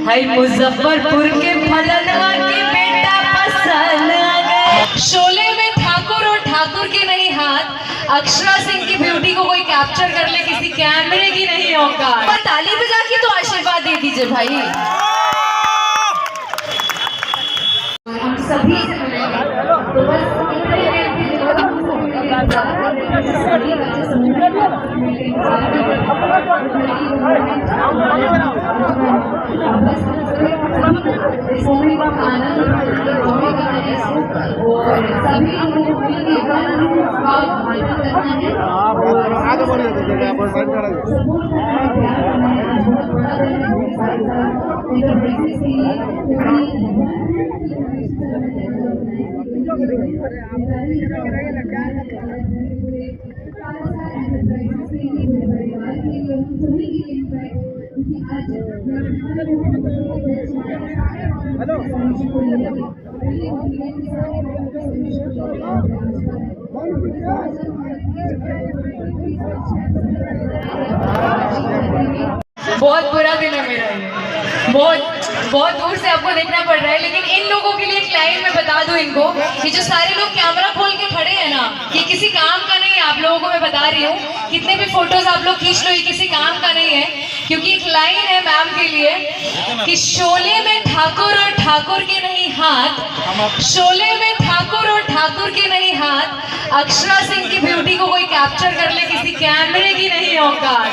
हाय मुजफ्फरपुर के फलनवा की बेटा पसंद आ गए। शोले में ठाकुर और ठाकुर के नहीं हाथ, अक्षरा सिंह की ब्यूटी को कोई कैप्चर कर ले, किसी कैमरे की नहीं औकात। पर ताली बजा के तो आशीर्वाद दे दीजिए भाई। हम सभी तो बस बहुत बुरा दिन है मेरा, ये बहुत दूर से आपको देखना पड़ रहा है, लेकिन इन लोगों के लिए एक लाइन में बता दूं इनको कि जो सारे लोग कैमरा खोल के खड़े हैं ना, ये किसी काम का नहीं है। आप लोगों को मैं बता रही हूँ, कितने भी फोटोज आप लोग खींच लो, ये किसी काम का नहीं है। क्योंकि एक लाइन है मैम के लिए कि शोले में ठाकुर और ठाकुर के नहीं हाथ, शोले में ठाकुर और ठाकुर के नहीं हाथ, अक्षरा सिंह की ब्यूटी को कोई कैप्चर कर ले, किसी कैमरे की नहीं औकात।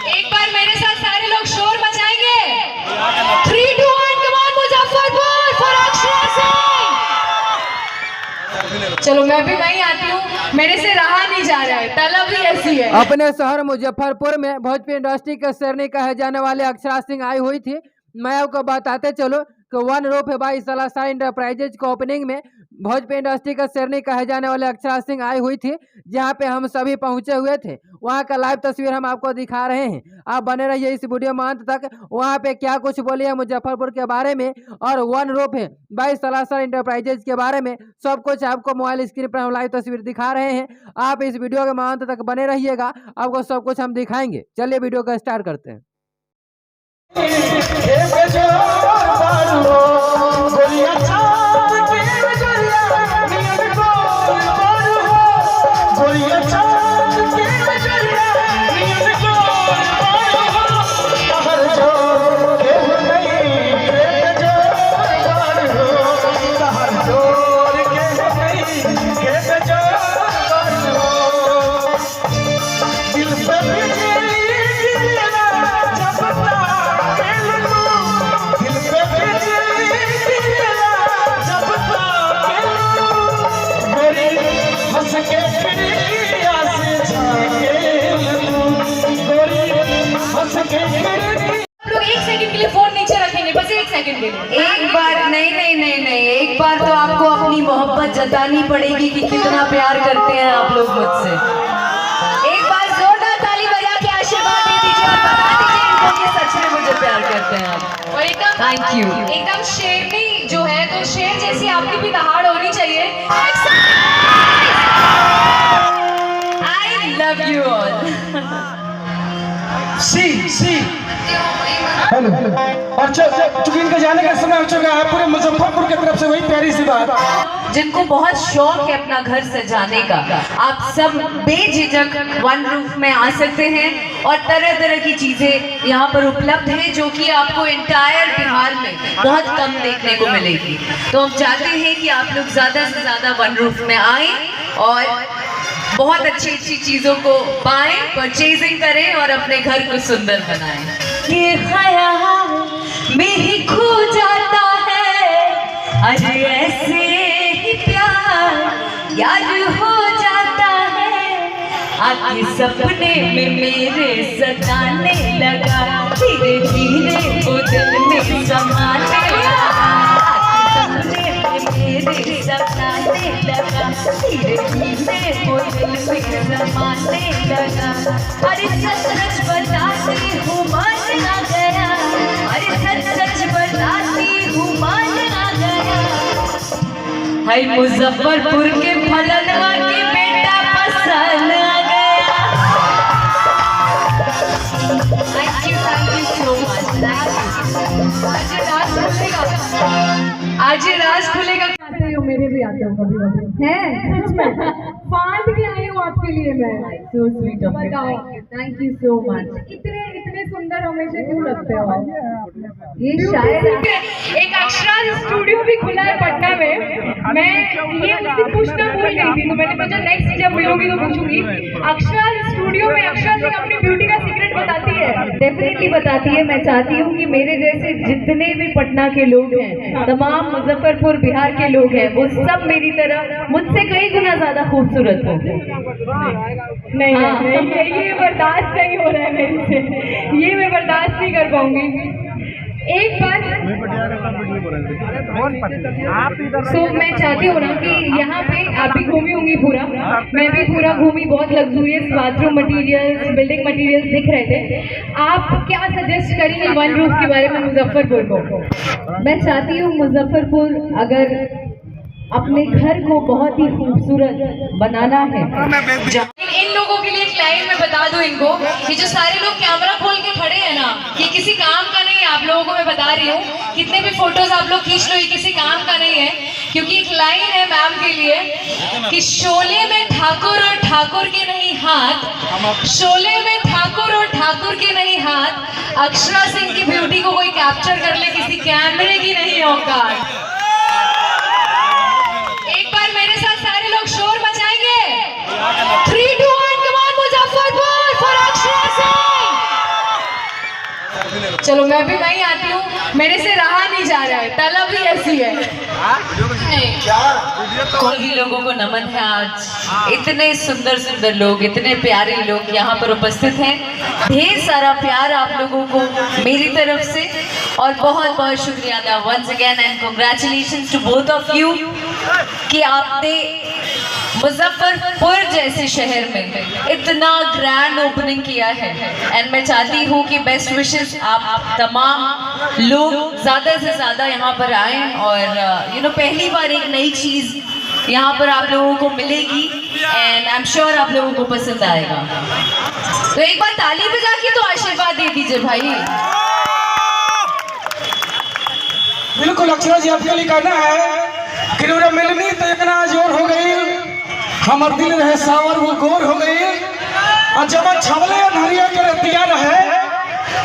एक बार मेरे साथ सारे लोग शोर मचाएंगे। 3, 2, 1 come on Muzaffarpur for Akshara Singh. चलो मैं भी वहीं आती हूँ, मेरे से रहा नहीं जा रहा है, तलब ही ऐसी है। अपने शहर मुजफ्फरपुर में भोजपुरी इंडस्ट्री के शेरनी कहे जाने वाले अक्षरा सिंह आई हुई थी। मैं आपको बताते चलो कि वन रूफ बाई सलासा इंटरप्राइजेज के ओपनिंग में भोजपुरी इंडस्ट्री का शेरनी कहे जाने वाले अक्षरा सिंह आई हुई थी, जहां पे हम सभी पहुंचे हुए थे। वहां का लाइव तस्वीर हम आपको दिखा रहे हैं, आप बने रहिए इस वीडियो में अंत तक। वहां पे क्या कुछ बोली है मुजफ्फरपुर के बारे में और वन रूफ बाई सलासा इंटरप्राइजेज के बारे में, सब कुछ आपको मोबाइल स्क्रीन पर हम लाइव तस्वीर दिखा रहे हैं। आप इस वीडियो के अंत तक बने रहिएगा, आपको सब कुछ हम दिखाएंगे। चलिए वीडियो का स्टार्ट करते हैं। लोग एक सेकंड के लिए फोन नीचे रखेंगे, बस एक सेकंड के लिए। एक बार नहीं, एक बार तो आपको अपनी मोहब्बत जतानी पड़ेगी कि कितना प्यार करते हैं आप लोग मुझसे। एक बार जोरदार ताली बजा के आशीर्वाद दे दीजिए और बता दीजिए इनको कि सच में मुझे प्यार करते हैं आप। और एकदम थैंक यू, एकदम शेरनी जो है, तो शेर जैसी आपकी भी दहाड़ होनी चाहिए। I love you all. See hello. और चूंकि इनके जाने का समय हो चुका है, पूरे मुजफ्फरपुर की तरफ से वही प्यारी सी बात। जिनको बहुत शौक है अपना घर सजाने का, आप सब बेझिझक वन रूफ में आ सकते हैं और तरह तरह की चीजें यहाँ पर उपलब्ध हैं, जो कि आपको इंटायर बिहार में बहुत कम देखने को मिलेगी। तो हम चाहते हैं कि आप लोग ज्यादा से ज्यादा वन रूफ में आए और बहुत अच्छी अच्छी चीजों को पाएं, परचेजिंग करें और अपने घर को सुंदर बनाएं। ये ख्याल में ही खो जाता है, अरे ऐसे ही प्यार याद हो जाता है, आके सपने में मेरे सताने लगा, धीरे धीरे वो दिल में समाने लगा, सपने में मेरे सताने लगा, धीरे धीरे वो दिल में समाने लगा। अरे सच सच बताती हूँ मान आ गया, अरे सच सच बताती हूँ मान आ गया। हाय मुजफ्फरपुर के फलनवा की बेटा पसंद आ गया। Thank you so much. आज ये राज खुलेगा, आज ये राज खुलेगा। आते हो, मेरे भी आते हो कभी कभी हैं, सच में फांद के आई हूँ आपके लिए मैं। So sweet of you. बताओ, Thank you so much. इतने इतने सुंदर हमेशा क्यों लगते हो आप? ये शायद एक अक्षरा स्टूडियो भी खुला है पटना में। मैं ये उस दिन पूछना भूल गई थी, तो मैंने सोचा नेक्स्ट जब मिलूंगी तो पूछूंगी। अक्षरा स्टूडियो में अक्षरा सिंह अपनी ब्यूटी का सीक्रेट बताती है। डेफिनेटली बताती है। मैं चाहती हूँ कि मेरे जैसे जितने भी पटना के लोग हैं, तमाम मुजफ्फरपुर बिहार के लोग हैं, वो सब मेरी तरह मुझसे कई गुना ज्यादा खूबसूरत हो। नहीं ये बर्दाश्त नहीं हो रहा है मेरे से, ये मैं बर्दाश्त नहीं कर पाऊंगी। एक बार मैं चाहती हूँ ना कि यहाँ पे आप भी घूमी होंगी पूरा, मैं भी पूरा घूमी, बहुत luxurious bathroom materials, building materials दिख रहे थे। आप क्या सजेस्ट करेंगे वन रूफ के बारे में मुजफ्फरपुर को? मैं चाहती हूँ मुजफ्फरपुर अगर अपने घर को बहुत ही खूबसूरत बनाना है, इन लोगों के लिए एक लाइन में बता दूं इनको, ये जो सारे लोग कैमरा खोल के खड़े हैं ना, ये किसी काम का नहीं है। आप लोगों को मैं बता रही हूँ, कितने भी फोटोज आप लोग खींच लो, ये किसी काम का नहीं है। क्योंकि एक लाइन है मैम के लिए कि शोले में ठाकुर और ठाकुर के नहीं हाथ, शोले में ठाकुर और ठाकुर के नहीं हाथ, अक्षरा सिंह की ब्यूटी को कोई कैप्चर कर ले, किसी कैमरे की नहीं औकात। एक बार मेरे साथ सारे लोग शोर मचाएंगे। 3, 2, 1, come on Muzaffarpur for Akshara Singh. चलो मैं भी वहीं आती हूँ, मेरे से रहा नहीं जा रहा है, तलब भी ऐसी है। कोई भी लोगों को नमन है। आज इतने सुंदर सुंदर लोग, इतने प्यारे लोग यहाँ पर उपस्थित हैं। ढेर सारा प्यार आप लोगों को मेरी तरफ से, और बहुत बहुत शुक्रिया अदा once again and congratulations to both of you कि आपने मुजफ्फरपुर जैसे शहर में इतना ग्रैंड ओपनिंग किया है। एंड मैं चाहती हूँ कि बेस्ट विशेस आप तमाम लोग ज़्यादा से ज़्यादा यहाँ पर आएँ, और पहली बार एक नई चीज़ यहाँ पर आप लोगों को मिलेगी, एंड आई एम श्योर आप लोगों को पसंद आएगा। तो एक बार ताली बजा के तो आशीर्वाद दे दीजिए भाई। बिल्कुल अक्षरा जी, आपके लिए कहना है कि रौरा मिलनी तो इतना जोर हो गई, हमर दिल रहे सावर वो गोर हो गई, और जब छवले नरिया के रतिया रहे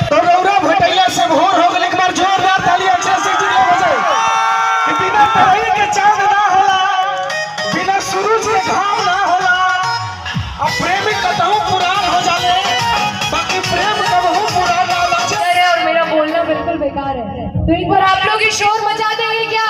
तो रौरा भटैला से भोर हो गई। एक बार जोरदार ताली अक्षरा सिंह जी के बजाए कि बिना तरही के चांद ना होला, बिना सूरज के घाम ना होला, अब प्रेमी कतहु पुरान हो जाले, बाकी प्रेम कबहु पुरान ना होला। और मेरा बोलना बिल्कुल बेकार है, तो एक बार आप लोग ही शोर मचा देंगे क्या?